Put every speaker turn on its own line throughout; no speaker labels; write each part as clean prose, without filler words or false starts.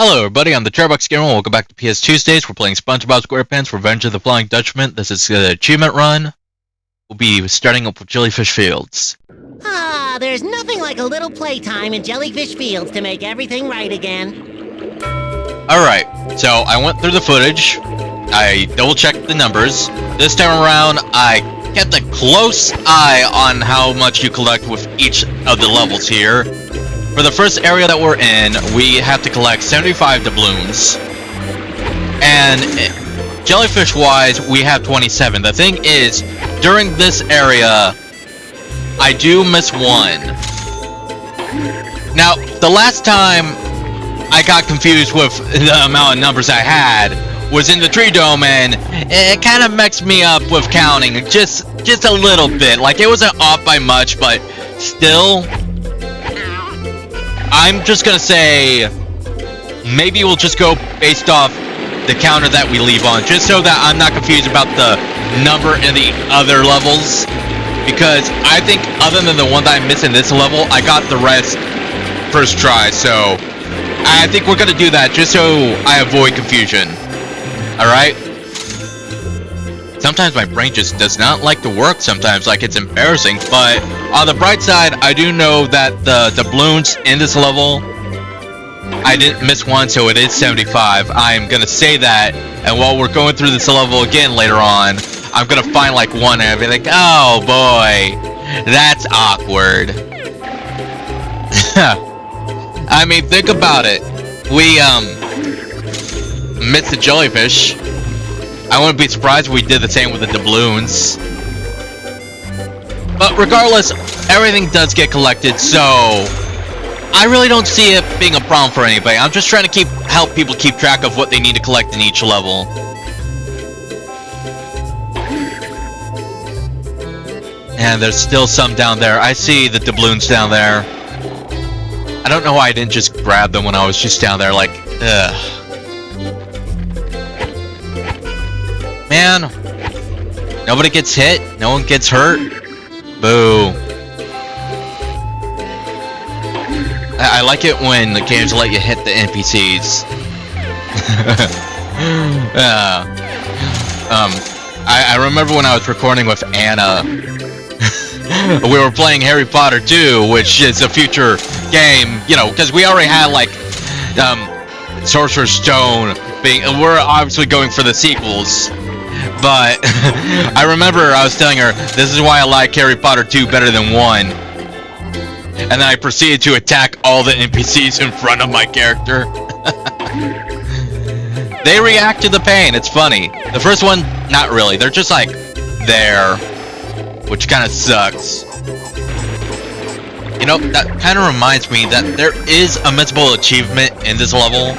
Hello everybody, I'm the Charbox Gamer, and welcome back to Ps2uesdays. We're playing Spongebob Squarepants, Revenge of the Flying Dutchman. This is the achievement run. We'll be starting up with Jellyfish Fields.
There's nothing like a little playtime in Jellyfish Fields to make everything right again.
Alright, so I went through the footage, I double-checked the numbers. This time around, I kept a close eye on how much you collect with each of the levels here. For the first area that we're in, we have to collect 75 doubloons. And jellyfish-wise, we have 27. The thing is, during this area, I do miss one. Now, the last time I got confused with the amount of numbers I had was in the tree dome, and it kind of messed me up with counting just a little bit. Like, it wasn't off by much, but still, I'm just gonna say maybe we'll just go based off the counter that we leave on, just so that I'm not confused about the number in the other levels, because I think other than the one that I missed in this level, I got the rest first try. So I think we're gonna do that just so I avoid confusion. Alright? Sometimes my brain just does not like to work sometimes, like it's embarrassing, but on the bright side, I do know that the doubloons in this level, I didn't miss one, so it is 75. I'm gonna say that, and while we're going through this level again later on, I'm gonna find like one and I'll be like, oh boy, that's awkward. I mean, think about it. We, missed the jellyfish. I wouldn't be surprised if we did the same with the doubloons. But regardless, everything does get collected, so I really don't see it being a problem for anybody. I'm just trying to help people keep track of what they need to collect in each level. And there's still some down there. I see the doubloons down there. I don't know why I didn't just grab them when I was just down there, like, ugh. Man, nobody gets hit, no one gets hurt. Boo. I like it when the games let you hit the NPCs. I remember when I was recording with Anna, we were playing Harry Potter 2, which is a future game, you know, because we already had like Sorcerer's Stone being, we're obviously going for the sequels. But I remember I was telling her, this is why I like Harry Potter 2 better than 1. And then I proceeded to attack all the NPCs in front of my character. They react to the pain, it's funny. The first one, not really. They're just like, there. Which kind of sucks. You know, that kind of reminds me that there is a missable achievement in this level.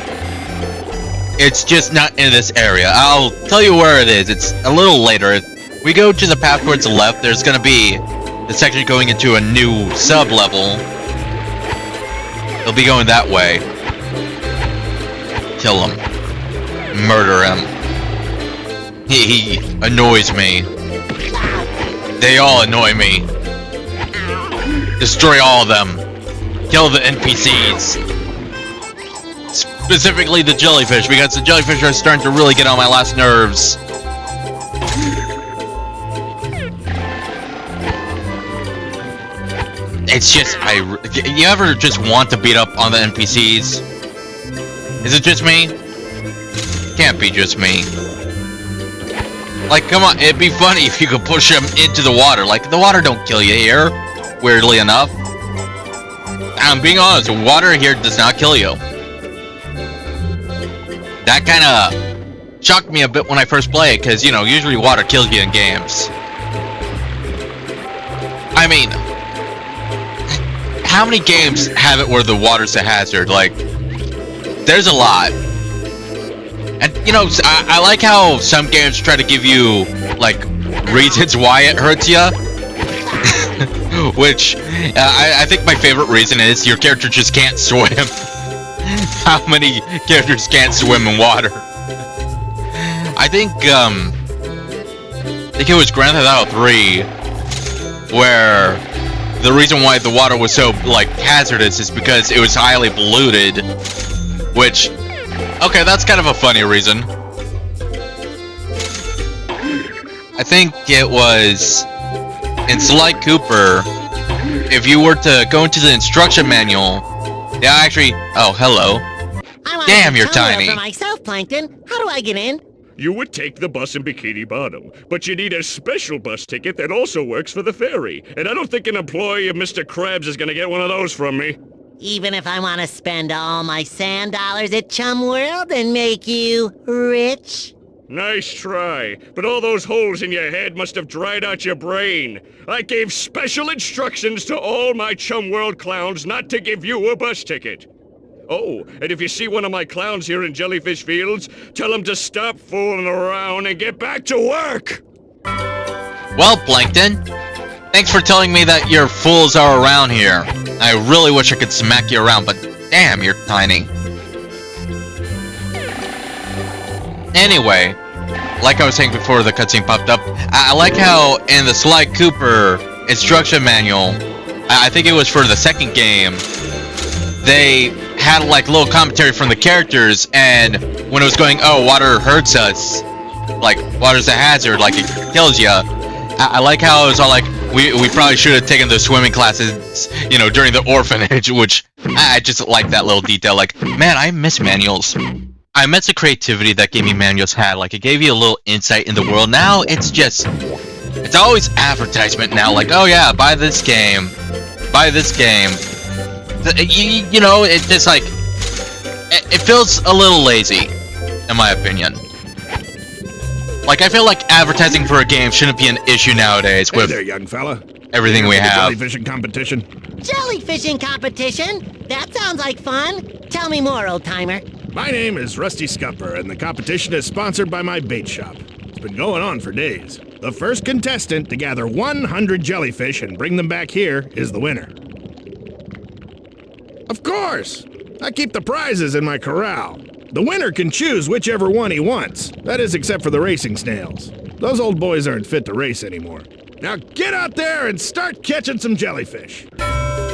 It's just not in this area. I'll tell you where it is. It's a little later. If we go to the path towards the left, there's gonna be the section going into a new sub-level. They'll be going that way. Kill him. Murder him. He annoys me. They all annoy me. Destroy all of them. Kill the NPCs. Specifically the jellyfish, because the jellyfish are starting to really get on my last nerves. It's just, you ever just want to beat up on the NPCs? Is it just me? Can't be just me. Like, come on, it'd be funny if you could push them into the water. Like, the water don't kill you here, weirdly enough. I'm being honest, the water here does not kill you. That kind of shocked me a bit when I first played, because, you know, usually water kills you in games. I mean, how many games have it where the water's a hazard? Like, there's a lot. And, you know, I like how some games try to give you, like, reasons why it hurts you. Which, I think my favorite reason is your character just can't swim. How many characters can't swim in water? I think it was Grand Theft Auto 3 where the reason why the water was so, like, hazardous is because it was highly polluted, which Okay, that's kind of a funny reason. I think it was in Sly Cooper. If you were to go into the instruction manual, yeah, actually. Oh, hello. Damn, you're tiny.
For myself, Plankton. How do I get in?
You would take the bus in Bikini Bottom, but you need a special bus ticket that also works for the ferry. And I don't think an employee of Mr. Krabs is gonna get one of those from me.
Even if I want to spend all my sand dollars at Chum World and make you rich?
Nice try, but all those holes in your head must have dried out your brain. I gave special instructions to all my Chum World clowns not to give you a bus ticket. Oh, and if you see one of my clowns here in Jellyfish Fields, tell them to stop fooling around and get back to work!
Well, Plankton, thanks for telling me that your fools are around here. I really wish I could smack you around, but damn, you're tiny. Anyway, like I was saying before the cutscene popped up, I like how in the Sly Cooper instruction manual, I think it was for the second game, they had like little commentary from the characters, and when it was going, oh, water hurts us, like water's a hazard, like it kills you. I like how it was all like, we probably should have taken those swimming classes, you know, during the orphanage, which I just like that little detail. Like, man, I miss manuals. I miss the creativity that gaming manuals had. Like, it gave you a little insight in the world. Now it's just, it's always advertisement now. Like, oh yeah, buy this game, buy this game. You know, it just like, it feels a little lazy, in my opinion. Like, I feel like advertising for a game shouldn't be an issue nowadays with
Hey there, young fella.
everything we have.
Jellyfishing competition.
Jellyfishing competition? That sounds like fun. Tell me more, old-timer.
My name is Rusty Scupper, and the competition is sponsored by my bait shop. It's been going on for days. The first contestant to gather 100 jellyfish and bring them back here is the winner. Of course! I keep the prizes in my corral. The winner can choose whichever one he wants. That is, except for the racing snails. Those old boys aren't fit to race anymore. Now get out there and start catching some jellyfish.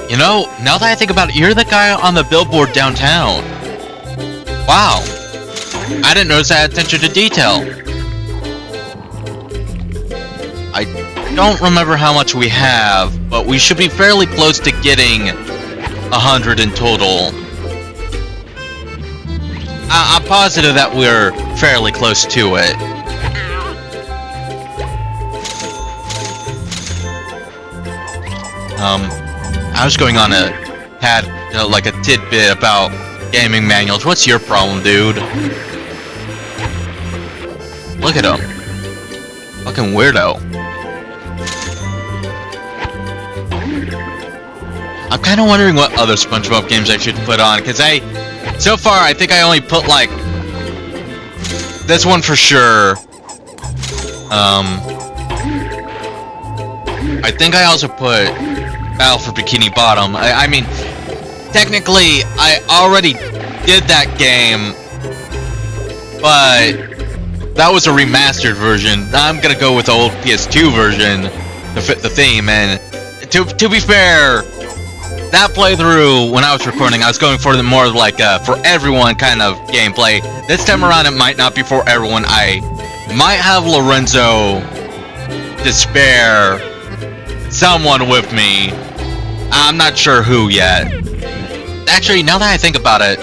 You know, now that I think about it, you're the guy on the billboard downtown. Wow. I didn't notice I had attention to detail. I don't remember how much we have, but we should be fairly close to getting 100 in total. I'm positive that we're fairly close to it. I was going on a like a tidbit about gaming manuals. What's your problem, dude? Look at him. Fucking weirdo. I'm kind of wondering what other SpongeBob games I should put on, because so far I think I only put like this one for sure. I think I also put Battle for Bikini Bottom. I mean, technically I already did that game, but that was a remastered version. I'm gonna go with the old PS2 version to fit the theme, and to be fair, that playthrough, when I was recording, I was going for the more like for everyone kind of gameplay. This time around, it might not be for everyone. I might have Lorenzo to spare someone with me. I'm not sure who yet. Actually, now that I think about it,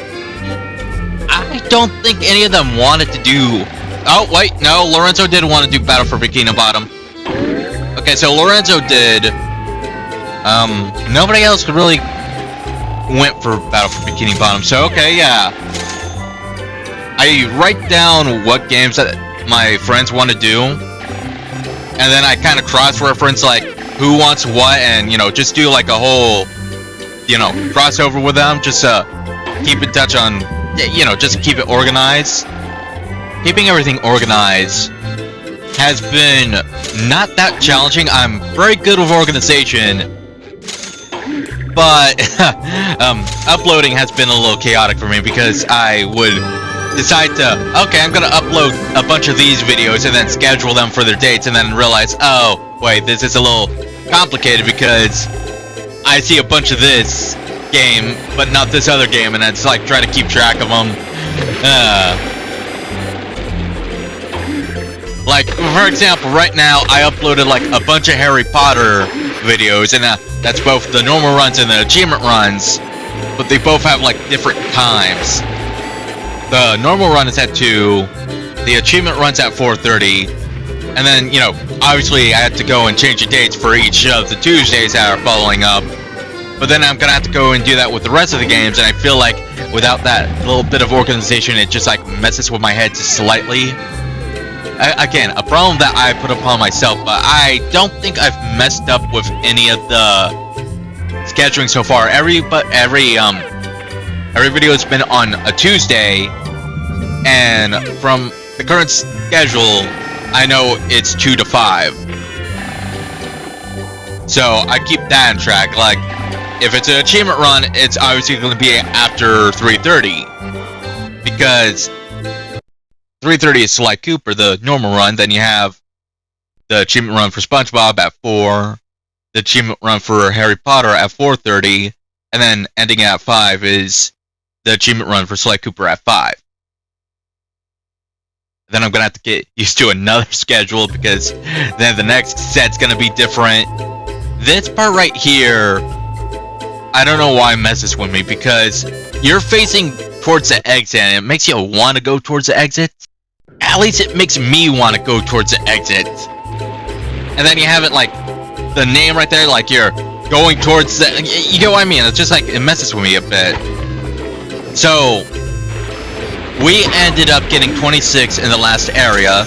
I don't think any of them wanted to do... Oh, wait, no, Lorenzo did want to do Battle for Bikini Bottom. Okay, so Lorenzo did... nobody else really went for Battle for Bikini Bottom, so okay, yeah. I write down what games that my friends want to do, and then I kind of cross-reference, like, who wants what, and, you know, just do, like, a whole, you know, crossover with them, just keep in touch on, you know, just keep it organized. Keeping everything organized has been not that challenging. I'm very good with organization, but uploading has been a little chaotic for me, because I would decide to, okay, I'm gonna upload a bunch of these videos and then schedule them for their dates, and then realize, oh, wait, this is a little complicated because I see a bunch of this game, but not this other game, and it's like trying to keep track of them. Like, for example, right now I uploaded like a bunch of Harry Potter videos, and that's both the normal runs and the achievement runs, but they both have like different times. The normal run is at 2, the achievement run's at 4:30, and then, you know, obviously I had to go and change the dates for each of the Tuesdays that are following up, but then I'm gonna have to go and do that with the rest of the games, and I feel like without that little bit of organization, it just like messes with my head just slightly. Again, a problem that I put upon myself, but I don't think I've messed up with any of the scheduling so far. Every video has been on a Tuesday, and from the current schedule, I know it's 2 to 5. So I keep that on track. Like, if it's an achievement run, it's obviously going to be after 3:30, because 3:30 is Sly Cooper, the normal run. Then you have the achievement run for Spongebob at 4, the achievement run for Harry Potter at 4:30, and then ending at 5 is the achievement run for Sly Cooper at 5. Then I'm gonna have to get used to another schedule, because then the next set's gonna be different. This part right here, I don't know why it messes with me, because you're facing towards the exit, and it makes you want to go towards the exit. At least it makes me want to go towards the exit. And then you have it like the name right there, like you're going towards the, you get what I mean? It's just like, it messes with me a bit. So we ended up getting 26 in the last area,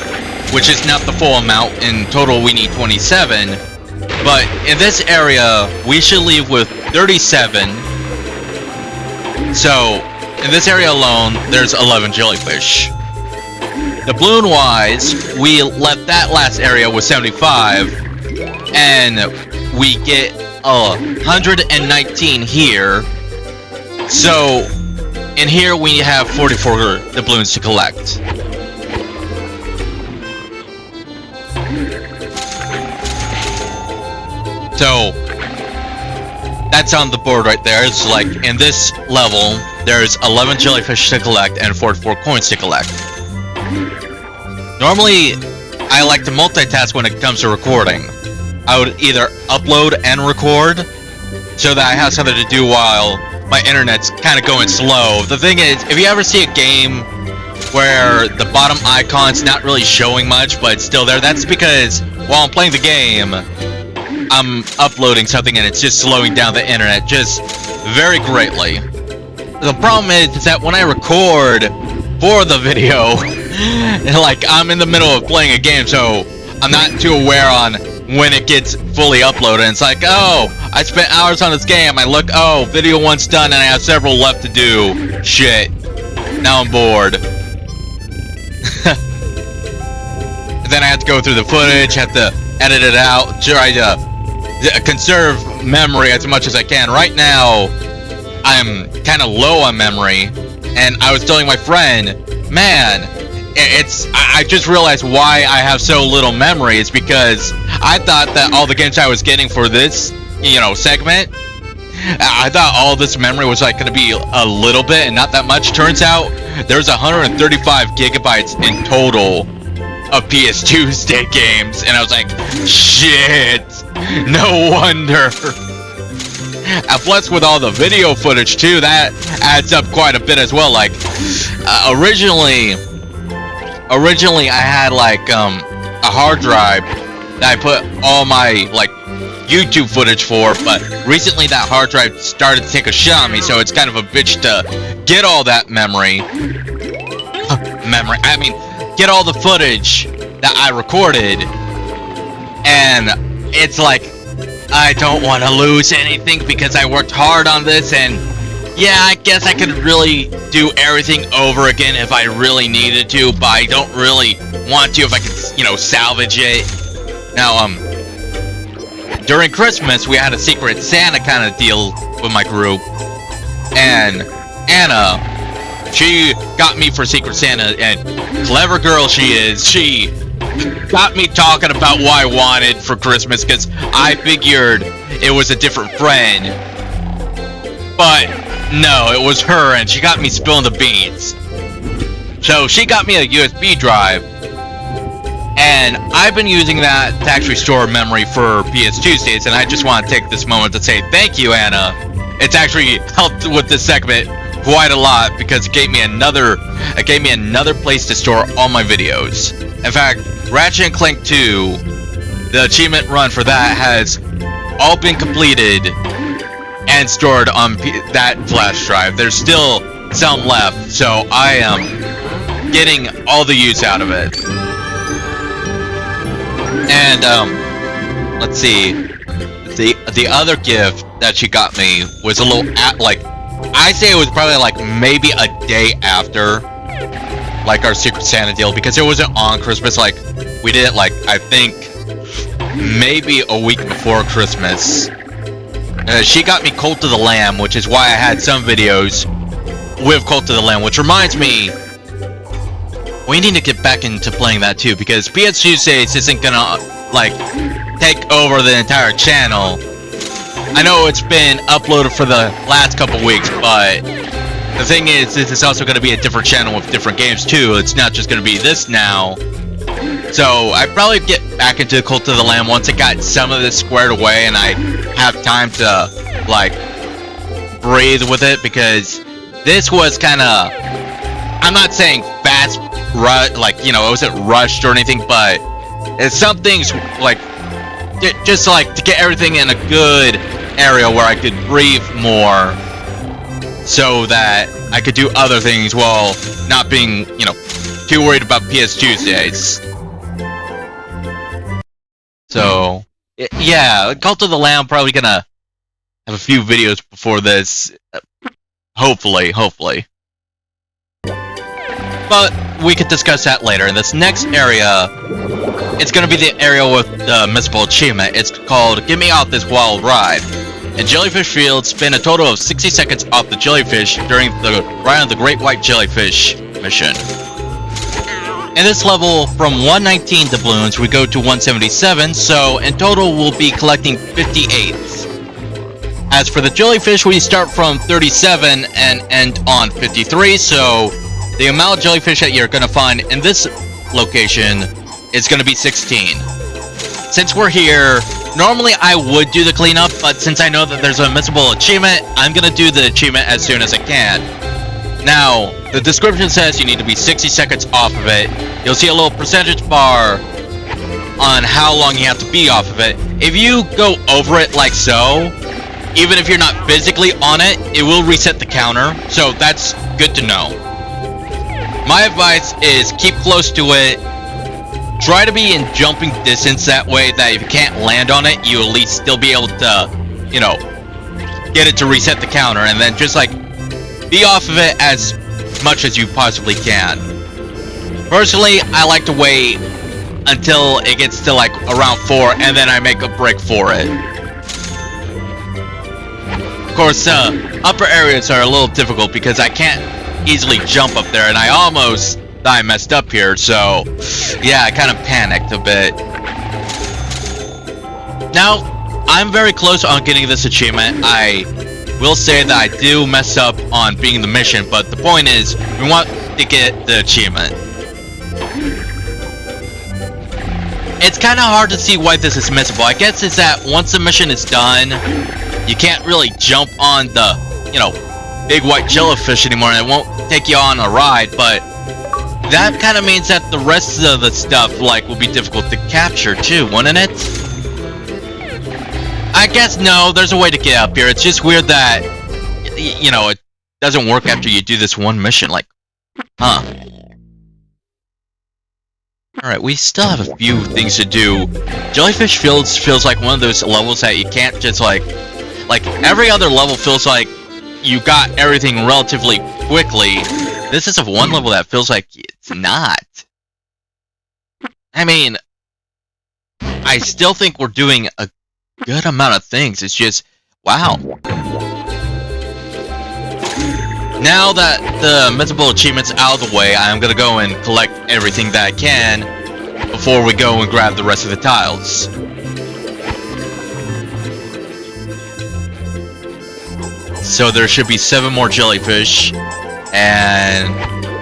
which is not the full amount. In total we need 27, but in this area we should leave with 37. So in this area alone there's 11 jellyfish. The balloon wise, we left that last area with 75, and we get 119 here. So in here we have 44 doubloons to collect. So that's on the board right there. It's like in this level there's 11 jellyfish to collect and 44 coins to collect. Normally, I like to multitask when it comes to recording. I would either upload and record, so that I have something to do while my internet's kind of going slow. The thing is, if you ever see a game where the bottom icon's not really showing much, but it's still there, that's because while I'm playing the game, I'm uploading something and it's just slowing down the internet just very greatly. The problem is that when I record for the video, like, I'm in the middle of playing a game, so I'm not too aware on when it gets fully uploaded. And it's like, oh, I spent hours on this game, I look, oh, video 1's done and I have several left to do. Shit. Now I'm bored. And then I have to go through the footage, have to edit it out, try to conserve memory as much as I can. Right now, I'm kind of low on memory, and I was telling my friend, man, I just realized why I have so little memory. It's because I thought that all the games I was getting for this, you know, segment, I thought all this memory was like going to be a little bit and not that much. Turns out there's 135 gigabytes in total of Ps2uesday games, and I was like, shit, no wonder. And plus with all the video footage too, that adds up quite a bit as well. Like, originally I had like a hard drive that I put all my like YouTube footage for, but recently that hard drive started to take a shit on me, so it's kind of a bitch to get all that get all the footage that I recorded, and it's like, I don't want to lose anything because I worked hard on this, and yeah, I guess I could really do everything over again if I really needed to, but I don't really want to if I could, you know, salvage it. Now, during Christmas, we had a Secret Santa kind of deal with my group, and Anna, she got me for Secret Santa, and clever girl she is, she got me talking about what I wanted for Christmas, because I figured it was a different friend, but no, it was her, and she got me spilling the beans. So she got me a USB drive, and I've been using that to actually store memory for Ps2uesdays, and I just want to take this moment to say thank you, Anna. It's actually helped with this segment quite a lot because it gave me another place to store all my videos. In fact, Ratchet & Clank 2, the achievement run for that has all been completed and stored on that flash drive. There's still some left, so I am getting all the use out of it. And let's see, the other gift that she got me was a little I say it was probably like maybe a day after like our Secret Santa deal, because it wasn't on Christmas. Like we did it like I think maybe a week before Christmas. She got me Cult of the Lamb, which is why I had some videos with Cult of the Lamb, which reminds me, we need to get back into playing that too, because Ps2uesdays isn't gonna like take over the entire channel. I know it's been uploaded for the last couple weeks, but the thing is, this is also going to be a different channel with different games too. It's not just going to be this now. So I probably get back into Cult of the Lamb once I got some of this squared away and I have time to like breathe with it, because this was kind of, I'm not saying fast, like, you know, it wasn't rushed or anything, but it's some things like just like to get everything in a good area where I could breathe more, so that I could do other things while not being, you know, too worried about Ps2uesdays. So yeah, Cult of the Lamb probably gonna have a few videos before this, hopefully. But we could discuss that later. In this next area, it's going to be the area with the missable achievement. It's called Get Me Off This Wild Ride. In Jellyfish Field, spend a total of 60 seconds off the jellyfish during the ride of the Great White Jellyfish mission. In this level, from 119 doubloons, we go to 177, so in total we'll be collecting 58. As for the jellyfish, we start from 37 and end on 53, so the amount of jellyfish that you're going to find in this location is going to be 16. Since we're here, normally I would do the cleanup, but since I know that there's a missable achievement, I'm going to do the achievement as soon as I can. Now, the description says you need to be 60 seconds off of it. You'll see a little percentage bar on how long you have to be off of it. If you go over it like so, even if you're not physically on it, it will reset the counter, so that's good to know. My advice is keep close to it. Try to be in jumping distance, that way that if you can't land on it, you at least still be able to, you know, get it to reset the counter, and then just like be off of it as much as you possibly can. Personally, I like to wait until it gets to like around 4, and then I make a break for it. Of course, upper areas are a little difficult because I can't easily jump up there, and I almost thought I messed up here, so yeah, I kind of panicked a bit. Now, I'm very close on getting this achievement. I will say that I do mess up on being the mission, but the point is, we want to get the achievement. It's kind of hard to see why this is missable. I guess it's that once the mission is done, you can't really jump on the, you know, big white jellyfish anymore, and it won't take you on a ride, but that kind of means that the rest of the stuff, like, will be difficult to capture too, wouldn't it? I guess no, there's a way to get up here. It's just weird that, you know, it doesn't work after you do this one mission, like, huh. Alright, we still have a few things to do. Jellyfish Fields feels like one of those levels that you can't just, like every other level feels like you got everything relatively quickly. This is one level that feels like it's not. I mean, I still think we're doing a good amount of things. It's just, wow. Now that the missable achievement's out of the way, I'm gonna go and collect everything that I can before we go and grab the rest of the tiles. So there should be 7 more jellyfish, and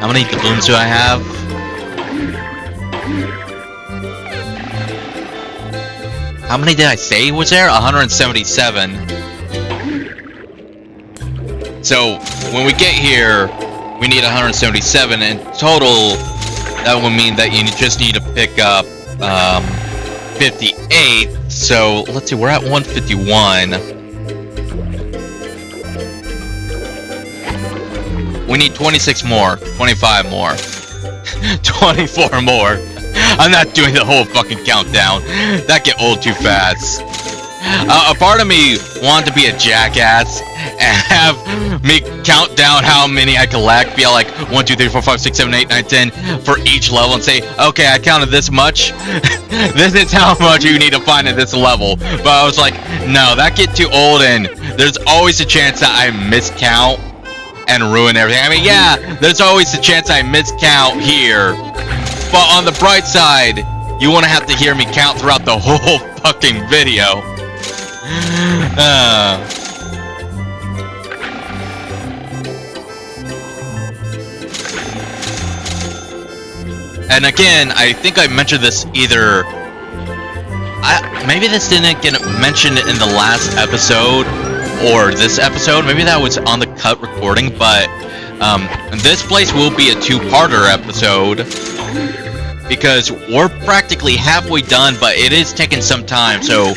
How many doubloons do I have? How many did I say was there? 177. So, when we get here, we need 177. In total, that would mean that you just need to pick up 58. So, let's see, we're at 151. We need 26 more, 25 more, 24 more. I'm not doing the whole fucking countdown. That get old too fast. A part of me wanted to be a jackass and have me count down how many I collect. Be like 1, 2, 3, 4, 5, 6, 7, 8, 9, 10 for each level and say, okay, I counted this much. This is how much you need to find at this level. But I was like, no, that get too old, and there's always a chance that I miscount and ruin everything. I mean, yeah, there's always a chance I miscount here. But on the bright side, you won't have to hear me count throughout the whole fucking video. And again, I think I mentioned this either... maybe this didn't get mentioned in the last episode or this episode. Maybe that was on the cut recording, but this place will be a two-parter episode because we're practically halfway done, but it is taking some time. So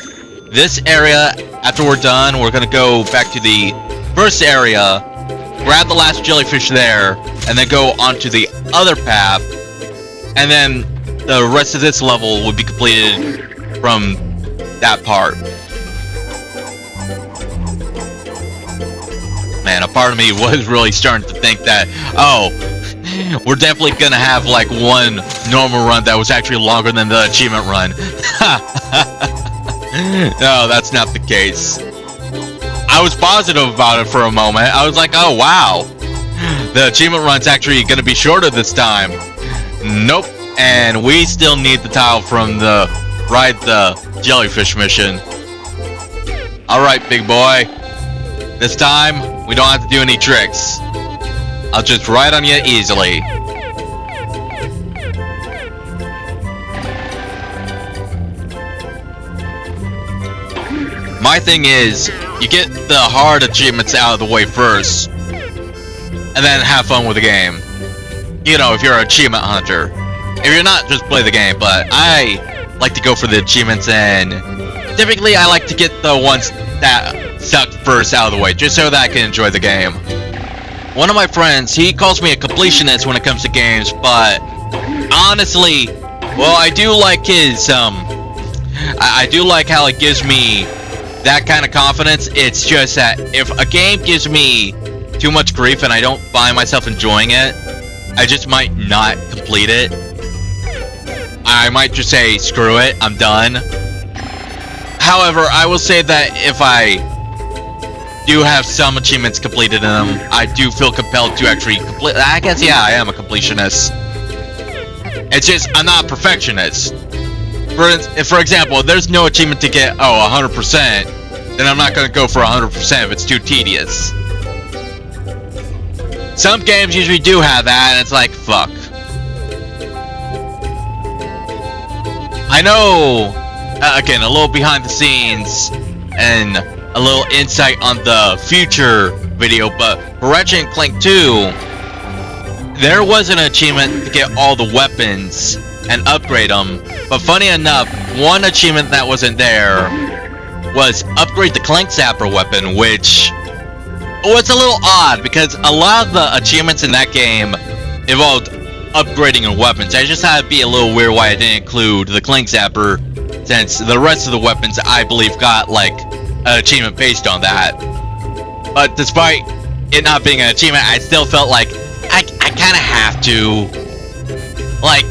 this area, after we're done, we're gonna go back to the first area, grab the last jellyfish there, and then go onto the other path, and then the rest of this level will be completed from that part. Man, a part of me was really starting to think that, oh, we're definitely gonna have like one normal run that was actually longer than the achievement run. No, that's not the case. I was positive about it for a moment. I was like, oh wow, the achievement run's actually gonna be shorter this time. Nope, and we still need the tile from the ride the jellyfish mission. Alright, big boy. This time, we don't have to do any tricks. I'll just ride on you easily. My thing is, you get the hard achievements out of the way first, and then have fun with the game. You know, if you're an achievement hunter. If you're not, just play the game, but I like to go for the achievements, and typically I like to get the ones that suck first out of the way, just so that I can enjoy the game. One of my friends, he calls me a completionist when it comes to games, but honestly, well, I do like his, I do like how it gives me that kind of confidence. It's just that if a game gives me too much grief and I don't find myself enjoying it, I just might not complete it. I might just say, screw it, I'm done. However, I will say that if I do have some achievements completed in them, I do feel compelled to actually complete. I guess, yeah, I am a completionist. It's just, I'm not a perfectionist. For example, if there's no achievement to get, 100%, then I'm not going to go for 100% if it's too tedious. Some games usually do have that, and it's like, fuck. I know, again, a little behind the scenes, and a little insight on the future video, but for Ratchet & Clank 2, there was an achievement to get all the weapons and upgrade them, but funny enough, one achievement that wasn't there was upgrade the Clank Zapper weapon, which was a little odd, because a lot of the achievements in that game involved upgrading your weapons. I just had to be a little weird why I didn't include the Clank Zapper, since the rest of the weapons, I believe, got, like, an achievement based on that. But despite it not being an achievement, I still felt like I kind of have to. Like,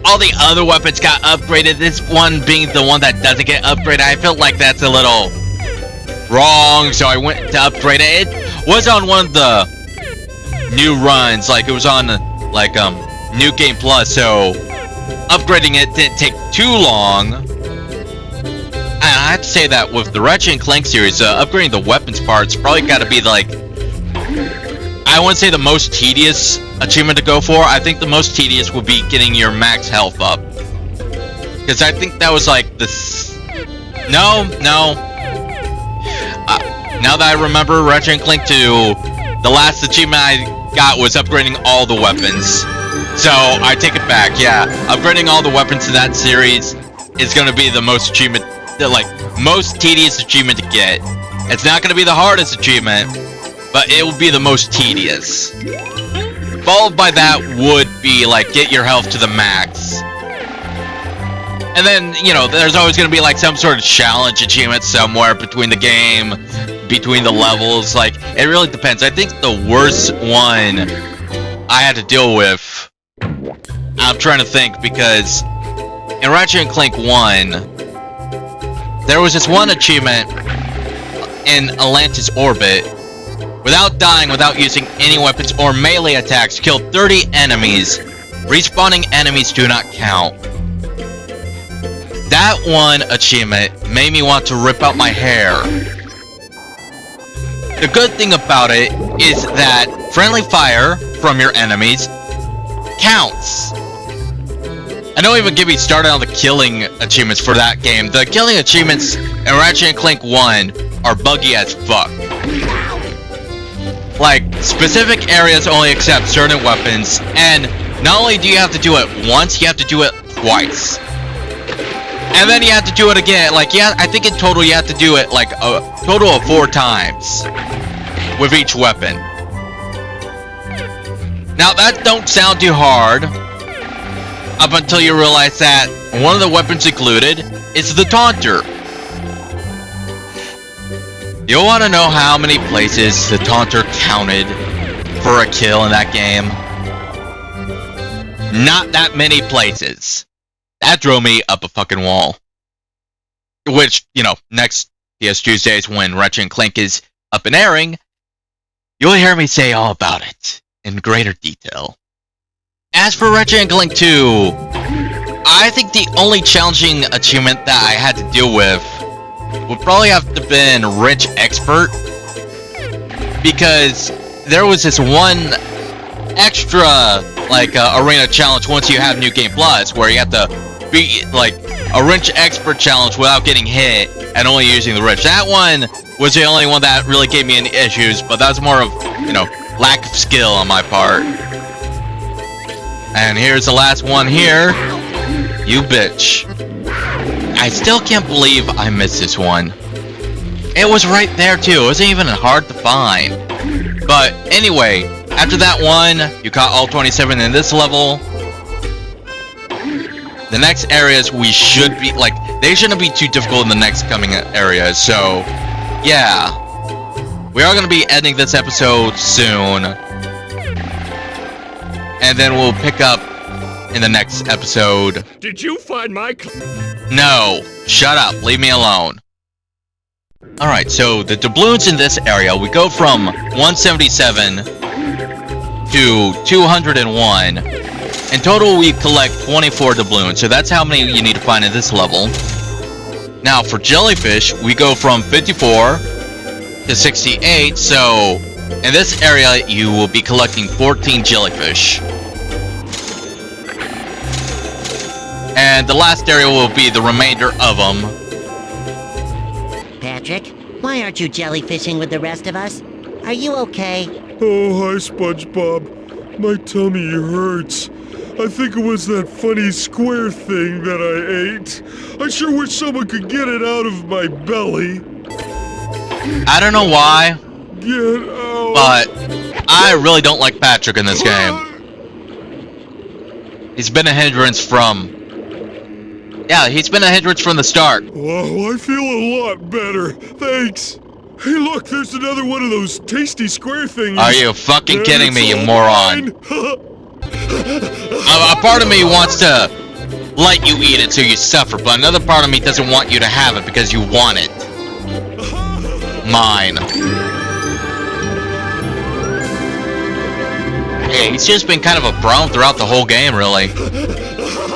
all the other weapons got upgraded, this one being the one that doesn't get upgraded, I felt like that's a little wrong, so I went to upgrade it. It was on one of the new runs, like it was on like New Game Plus, so upgrading it didn't take too long. And I have to say that with the Ratchet & Clank series, upgrading the weapons parts probably got to be like, I wouldn't say the most tedious achievement to go for, I think the most tedious would be getting your max health up. Because I think that was like this. No. Now that I remember Ratchet and Clank 2, the last achievement I got was upgrading all the weapons. So I take it back. Yeah, upgrading all the weapons in that series is going to be the most most tedious achievement to get. It's not going to be the hardest achievement, but it will be the most tedious. Followed by that would be like get your health to the max. And then, you know, there's always going to be like some sort of challenge achievement somewhere between the game, between the levels. Like, it really depends. I think the worst one I had to deal with, I'm trying to think, because in Ratchet and Clank 1, there was this one achievement in Atlantis orbit. Without dying, without using any weapons or melee attacks, kill 30 enemies. Respawning enemies do not count. That one achievement made me want to rip out my hair. The good thing about it is that friendly fire from your enemies counts. And don't even get me started on the killing achievements for that game. The killing achievements in Ratchet and Clank 1 are buggy as fuck. Like, specific areas only accept certain weapons, and not only do you have to do it once, you have to do it twice. And then you have to do it again. Like, yeah, I think in total you have to do it like a total of 4 times with each weapon. Now, that don't sound too hard up until you realize that one of the weapons included is the taunter. You want to know how many places the taunter counted for a kill in that game? Not that many places. That drove me up a fucking wall. Which, you know, next Ps2uesdays when Ratchet and Clank is up and airing, you'll hear me say all about it in greater detail. As for Ratchet and Clank 2, I think the only challenging achievement that I had to deal with would probably have to been Rich Expert, because there was this one extra arena challenge once you have New Game Plus where you have to beat like a Rich Expert challenge without getting hit and only using the wrench. That one was the only one that really gave me any issues, but that's more of, you know, lack of skill on my part. And here's the last one here. You bitch. I still can't believe I missed this one. It was right there too. It wasn't even hard to find. But anyway, after that one, you caught all 27 in this level. The next areas we should be, like, they shouldn't be too difficult in the next coming areas. So, yeah. We are going to be ending this episode soon. And then we'll pick up in the next episode.
Did you find my...
No. Shut up. Leave me alone. Alright, so the doubloons in this area, we go from 177 to 201. In total, we collect 24 doubloons, so that's how many you need to find in this level. Now, for jellyfish, we go from 54 to 68, so in this area, you will be collecting 14 jellyfish. And the last area will be the remainder of them.
Patrick, why aren't you jellyfishing with the rest of us? Are you okay?
Oh, hi, SpongeBob. My tummy hurts. I think it was that funny square thing that I ate. I sure wish someone could get it out of my belly.
I don't know why,
Get out.
but I really don't like Patrick in this game. He's been a hindrance from... Yeah, he's been a hindrance from the start.
Oh, I feel a lot better. Thanks. Hey, look, there's another one of those tasty square things.
Are you fucking
And
kidding me,
it's
you
all
moron?
mine.
A part of me wants to let you eat it so you suffer, but another part of me doesn't want you to have it because you want it. Mine. Yeah, he's just been kind of a bro throughout the whole game, really.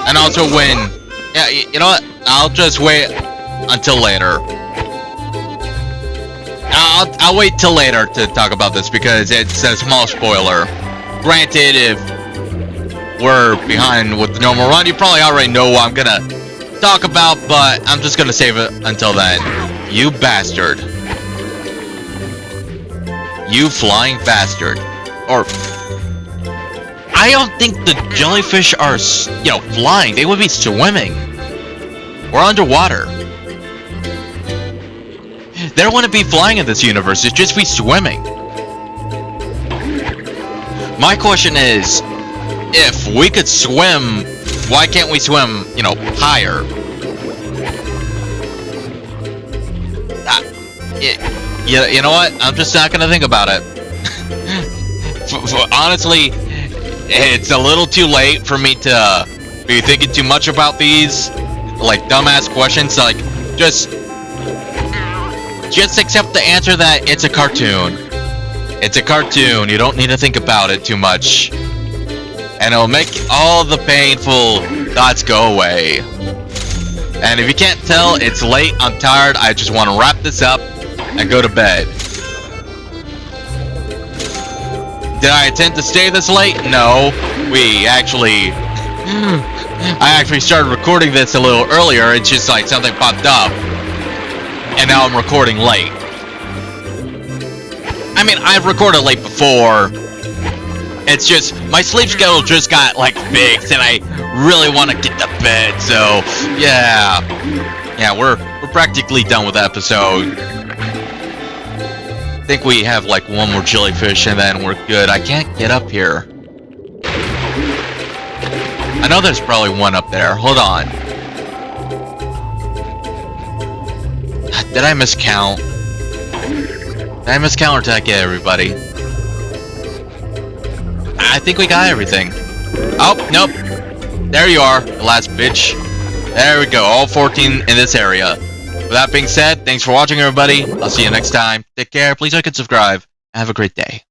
And also when... Yeah, you know what? I'll just wait until later. I'll wait till later to talk about this because it's a small spoiler. Granted, if we're behind with the normal run, you probably already know what I'm gonna talk about, but I'm just gonna save it until then. You bastard. You flying bastard. Or... I don't think the jellyfish are, you know, flying. They would be swimming. Or underwater. They wouldn't be flying in this universe. It'd just be swimming. My question is, if we could swim, why can't we swim, you know, higher? You know what? I'm just not gonna think about it. Honestly, it's a little too late for me to be thinking too much about these, like, dumbass questions. Like, just accept the answer that it's a cartoon. It's a cartoon. You don't need to think about it too much. And it'll make all the painful thoughts go away. And if you can't tell, it's late, I'm tired, I just want to wrap this up and go to bed. Did I intend to stay this late? No. I actually started recording this a little earlier, it's just like something popped up. And now I'm recording late. I mean, I've recorded late before. It's just, my sleep schedule just got, like, fixed, and I really want to get to bed, so, yeah. Yeah, we're practically done with the episode. I think we have, like, one more jellyfish, and then we're good. I can't get up here. I know there's probably one up there. Hold on. Did I miscount? Did I miscount, or did I get everybody? I think we got everything. Oh, nope. There you are, the last bitch. There we go, all 14 in this area. With that being said, thanks for watching, everybody. I'll see you next time. Take care, please like and subscribe, and have a great day.